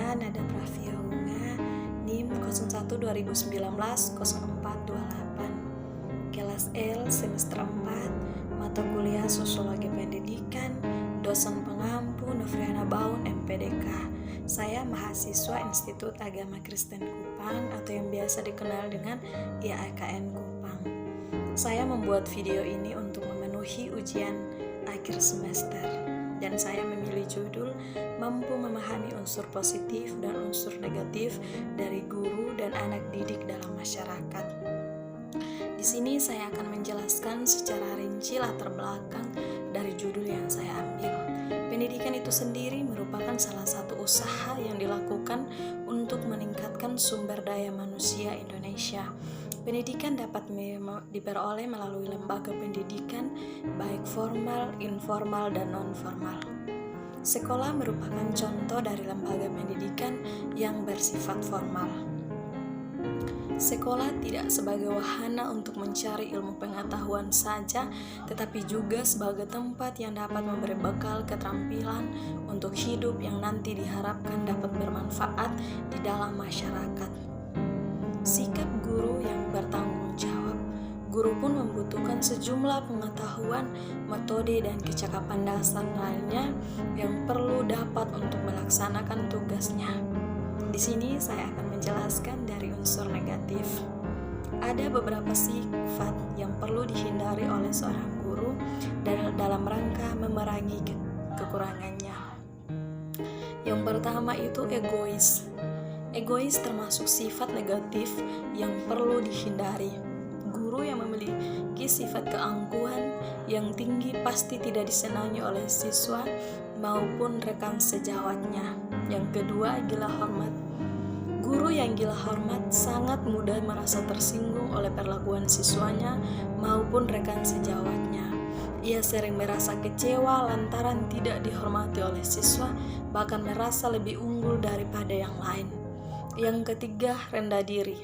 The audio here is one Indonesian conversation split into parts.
saya Nada Pravia Hunga, NIM 01 2019 0428, kelas L semester 4, mata kuliah Sosiologi Pendidikan, dosen pengampu Novriana Baun MPDK. Saya mahasiswa Institut Agama Kristen Kupang atau yang biasa dikenal dengan IAKN Kupang. Saya membuat video ini untuk memenuhi ujian akhir semester, dan saya memilih judul Mampu Memahami Unsur Positif dan Unsur Negatif dari Guru dan Anak Didik dalam Masyarakat. Di sini saya akan menjelaskan secara rinci latar belakang dari judul yang saya ambil. Pendidikan itu sendiri merupakan salah satu usaha yang dilakukan untuk meningkatkan sumber daya manusia Indonesia. Pendidikan dapat diperoleh melalui lembaga pendidikan, baik formal, informal, dan non-formal. Sekolah merupakan contoh dari lembaga pendidikan yang bersifat formal. Sekolah tidak sebagai wahana untuk mencari ilmu pengetahuan saja, tetapi juga sebagai tempat yang dapat memberi bekal keterampilan untuk hidup yang nanti diharapkan dapat bermanfaat di dalam masyarakat. Sikap guru yang bertanggung jawab. Guru pun membutuhkan sejumlah pengetahuan, metode, dan kecakapan dasar lainnya yang perlu dapat untuk melaksanakan tugasnya. Di sini saya akan menjelaskan dari unsur negatif. Ada beberapa sifat yang perlu dihindari oleh seorang guru dalam rangka memerangi kekurangannya. Yang pertama itu egois. Egois termasuk sifat negatif yang perlu dihindari. Guru yang memiliki sifat keangkuhan yang tinggi pasti tidak disenangi oleh siswa maupun rekan sejawatnya. Yang kedua, gila hormat. Guru yang gila hormat sangat mudah merasa tersinggung oleh perlakuan siswanya maupun rekan sejawatnya. Ia sering merasa kecewa lantaran tidak dihormati oleh siswa, bahkan merasa lebih unggul daripada yang lain. Yang ketiga, rendah diri.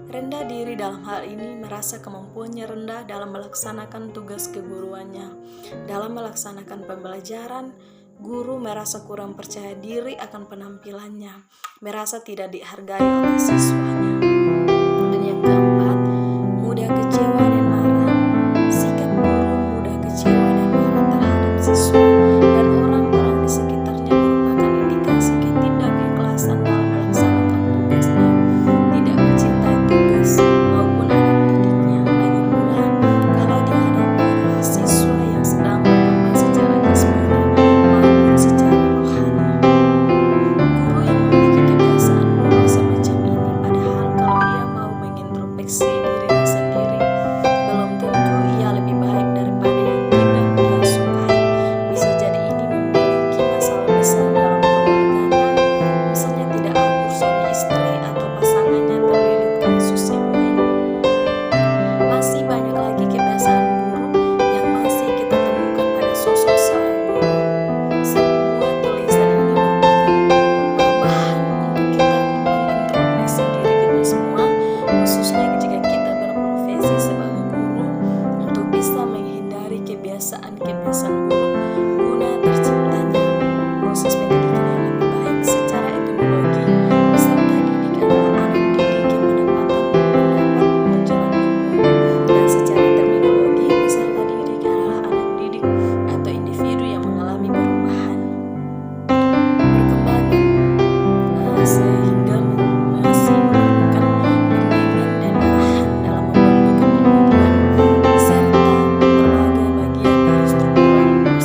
Rendah diri dalam hal ini merasa kemampuannya rendah dalam melaksanakan tugas keguruannya. Dalam melaksanakan pembelajaran, guru merasa kurang percaya diri akan penampilannya, merasa tidak dihargai oleh siswanya. Dan yang keempat, mudah kecewa dan marah. Sikap guru mudah kecewa dan marah terhadap siswa dan orang-orang di sekitarnya merupakan indikasi ketidakikhlasan dalam melaksanakan tugasnya, tidak mencintai tugas maupun anak didiknya. Lagi pula, kalau dihadapi adalah siswa yang sedang berkembang secara jasmani maupun secara rohani. Guru yang memiliki kebiasaan buruk semacam ini, padahal kalau ia mau mengintrospeksi dirinya sendiri, belum tentu ia lebih baik daripada yang tidak ia sukai. Bisa jadi ini memiliki masalah besar dalam keluarganya, misalnya tidak akur suami istri atau pasangannya terlilit kasus yang lain. Masih banyak lagi kebiasaan buruk yang masih kita temukan pada sosok seorang guru. Sebuah tulisan ini merupakan bahan untuk kita mengintrospeksi diri kita semua, khususnya jika kita berprofesi sebagai guru, untuk bisa menghindari kebiasaan-kebiasaan buruk guna terciptanya proses pendidikan yang lebih baik. Secara etimologi, peserta didik adalah anak didik yang mendapat pelajaran ilmu, dan secara terminologi, peserta didik adalah anak didik atau individu yang mengalami perubahan, perkembangan, sehingga masih memerlukan bimbingan dan arahan dalam membentuk kepribadian serta berbagai bagian dari struktural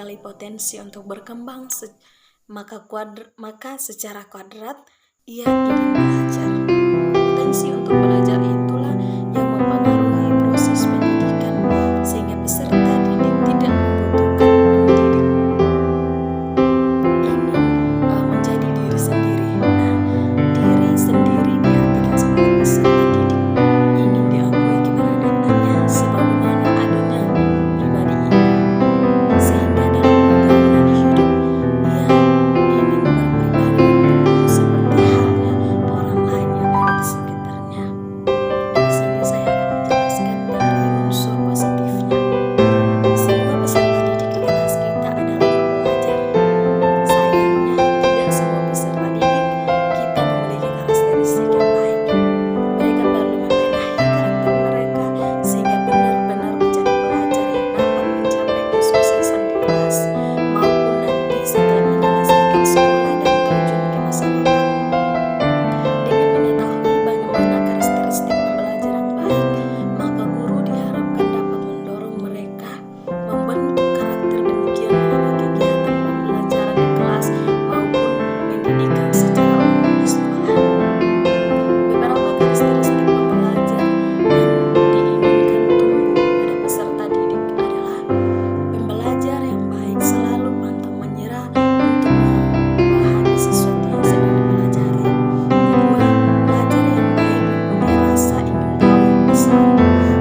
sekali potensi untuk berkembang, maka secara kuadrat ia ingin belajar. Potensi untuk belajar itulah yang mempengaruhi proses pendidikan, sehingga peserta didik tidak membutuhkan pendidik ingin menjadi diri sendiri. Nah, diri sendiri diartikan sebagai peserta didik ingin diakui keberadaannya sebagaimana adanya pribadi ini, sehingga dalam pergaulan hidup ia ingin berpribadi seperti halnya orang lain yang ada di sekitarnya. Di sini saya akan menjelaskan dari unsur positifnya. Semua peserta didik di kelas kita adalah pembelajar. Sayangnya, tidak semua peserta didik kita memiliki karakteristik yang baik. Mereka perlu membenahi karakter mereka sehingga benar-benar menjadi pelajar yang dapat mencapai kesuksesan di kelas maupun nanti setelah menyelesaikan sekolah dan terjun ke masyarakat. Dengan mengetahui bagaimana karakteristik pembelajar yang baik, maka guru diharapkan dapat mendorong mereka membentuk karakter demikian melalui kegiatan pembelajaran di kelas maupun pendidikan secara umum di sekolah. Beberapa karakteristik pembelajar yang diinginkan tumbuh pada peserta didik adalah: pembelajar yang baik selalu pantang menyerah untuk memahami sesuatu yang sedang dipelajari. Kedua, pelajar yang baik mempunyai rasa ingin tahu yang besar.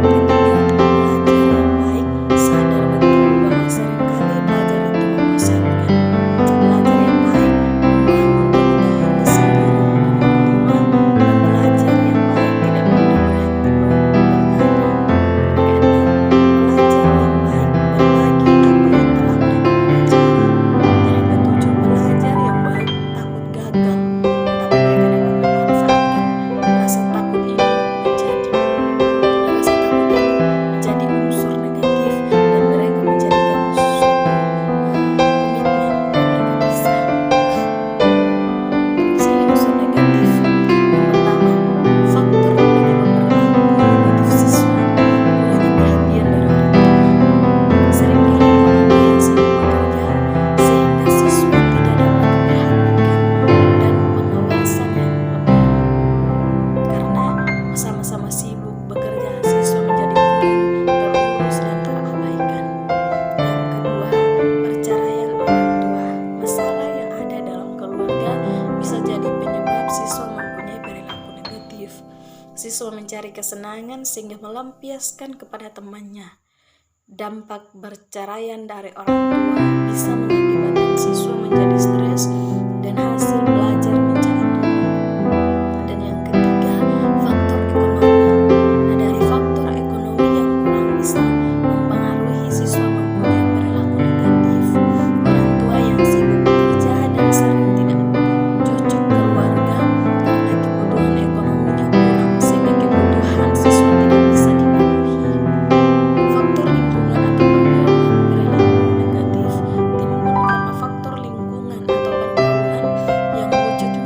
Ketiga, pelajar yang baik sadar betul bahwa seringkali belajar itu membosankan. Pelajar yang baik membangun kemudahannya sendiri. Dan yang kelima, pelajar yang baik tidak pernah berhenti bertanya. Keenam, pelajar yang baik berbagi apa yang telah mereka pelajari. Dan yang ketujuh, pelajar yang baik takut gagal, tetapi mereka dapat memanfaatkan rasa takut ini menjadi unsur negatif dan mereka menjadikan suatu komitmen yang mereka bisa. Di sini unsur negatif. Yang pertama, faktor penyebab perilaku negatif siswa kurangnya perhatian dari orang tua. Seringkali orang tua yang sibuk bekerja sehingga siswa tidak dapat diperhatikan dan pengawasan yang lebih. Karena sama-sama sibuk bekerja, siswa menjadi kurang terurus dan terabaikan. Yang kedua, perceraian orang tua. Masalah yang ada dalam keluarga bisa jadi penyebab siswa mempunyai perilaku negatif. Siswa mencari kesenangan sehingga melampiaskan kepada temannya. Dampak perceraian dari orang tua bisa mengakibatkan siswa menjadi stres dan hasil belajar menjadi turun. Dan yang ketiga, faktor ekonomi. Nah, dari faktor ekonomi yang kurang bisa mempengaruhi siswa mempunyai perilaku negatif. Orang tua yang sibuk bekerja dan sering tidak cocok keluarga karena kebutuhan ekonominya kurang sehingga kebutuhan siswa tidak bisa dipenuhi. Faktor lingkungan atau pergaulan. Perilaku negatif timbul karena faktor lingkungan atau pergaulan yang wujudnya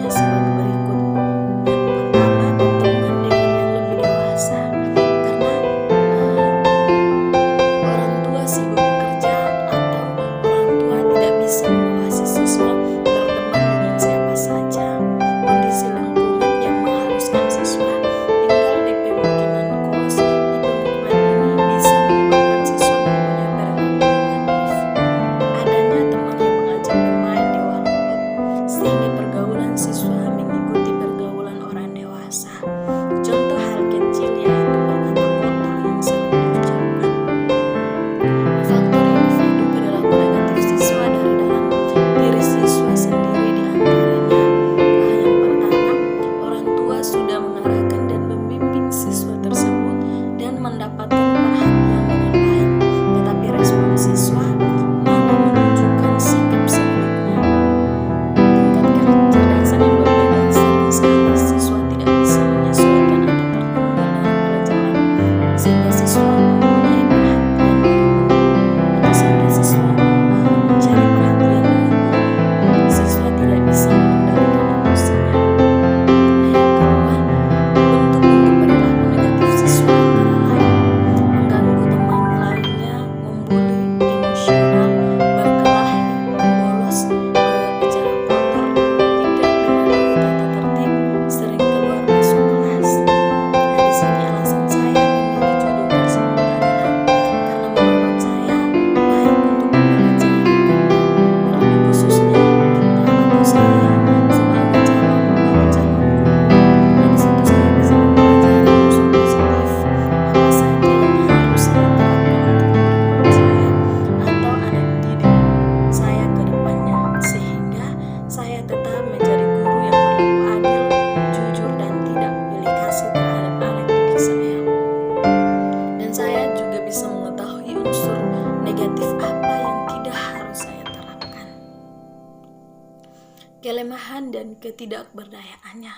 ketidakberdayaannya.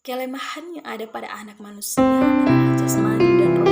Kelemahan yang ada pada anak manusia adalah jasmani dan